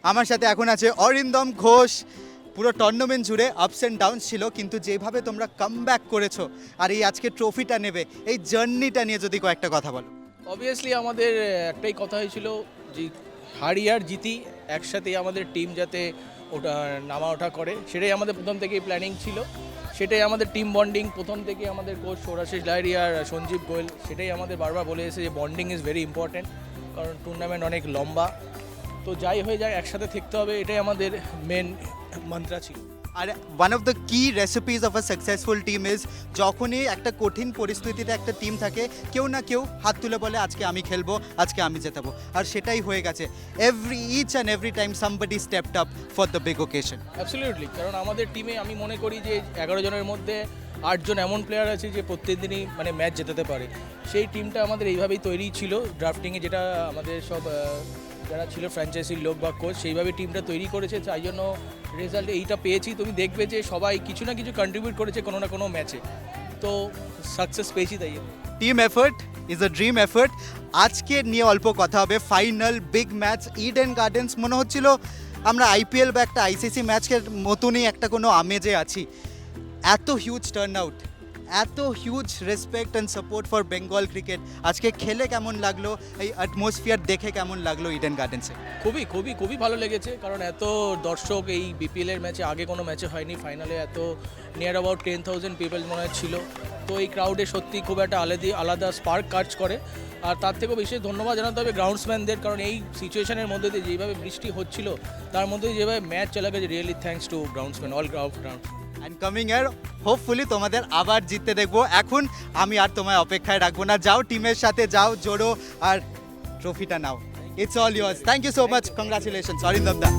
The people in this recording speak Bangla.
আমার সাথে এখন আছে অরিন্দম ঘোষ। পুরো টুর্নামেন্ট জুড়ে আপস অ্যান্ড ডাউন ছিল, কিন্তু যেভাবে তোমরা কামব্যাক করেছো আর এই আজকে ট্রফিটা নেবে, এই জার্নিটা নিয়ে যদি কয়েকটা কথা বলো। অবভিয়াসলি আমাদের একটাই কথা হয়েছিল যে হারি আর জিতি একসাথে আমাদের টিম যাতে ওটা নামা ওঠা করে, সেটাই আমাদের প্রথম থেকেই প্ল্যানিং ছিল। সেটাই আমাদের টিম বন্ডিং প্রথম থেকে আমাদের কোচ সৌরাশিস লাহিড়ী আর সঞ্জীব গোয়েল সেটাই আমাদের বারবার বলে এসেছে যে বন্ডিং ইজ ভেরি ইম্পর্ট্যান্ট, কারণ টুর্নামেন্ট অনেক লম্বা। তো যাই হয়ে যায় একসাথে থাকতে হবে, এটাই আমাদের মেন মন্ত্র ছিল। আর ওয়ান অফ দ্য কি recipes of a successful team is যখনই একটা কঠিন পরিস্থিতিতে একটা টিম থাকে, কেউ না কেউ হাত তুলে বলে আজকে আমি খেলবো, আজকে আমি জেতাবো, আর সেটাই হয়ে গেছে। Each and every time somebody stepped up for the big occasion. Absolutely, কারণ আমাদের টিমে আমি মনে করি যে 11 জনের মধ্যে 8 জন এমন প্লেয়ার আছে যে প্রত্যেকদিনই মানে ম্যাচ জেতাতে পারে। সেই টিমটা আমাদের এইভাবেই তৈরি ছিল ড্রাফটিংয়ে, যেটা আমাদের সব যারা ছিল ফ্র্যাঞ্চাইজির লোক বা কোচ সেইভাবে টিমটা তৈরি করেছে, তাই জন্য রেজাল্ট এইটা পেয়েছি। তুমি দেখবে যে সবাই কিছু না কিছু কন্ট্রিবিউট করেছে কোনো না কোনো ম্যাচে, তো সাকসেস পেয়েছি তাই জন্য। Team effort is a dream effort. আজকে নিয়ে অল্প কথা হবে, final big match Eden gardens. মনে হচ্ছিল আমরা আইপিএল বা একটা আইসিসি ম্যাচের মতনই একটা কোনো আমেজে আছি। এত হিউজ টার্ন আউট, এত huge respect and support for Bengal cricket. আজকে খেলে কেমন লাগলো, এই অ্যাটমসফিয়ার দেখে কেমন লাগলো ইডেন গার্ডেন্সে? খুবই খুবই খুবই ভালো লেগেছে, কারণ এত দর্শক এই বিপিএলের ম্যাচে আগে কোনো ম্যাচে হয়নি। ফাইনালে এত নিয়ার অ্যাবাউট 10,000 পিপল মনে হয় ছিল। তো এই ক্রাউডে সত্যি খুব একটা আলাদা স্পার্ক কাজ করে। আর তার থেকেও বেশি ধন্যবাদ জানাতে হবে গ্রাউন্ডসম্যানদের, কারণ এই সিচুয়েশনের মধ্যে দিয়ে যেভাবে বৃষ্টি হচ্ছিল তার মধ্যে দিয়ে যেভাবে ম্যাচ চলে গেছে, really thanks to groundsman, all ground. And coming year hopefully তোমাদের আবার জিততে দেখবো। এখন আমি আর তোমায় অপেক্ষায় রাখবো না, যাও টিমের সাথে যাও, জোড়ো আর ট্রফিটা নাও। It's all yours. Thank you so much, congratulations Arindam the.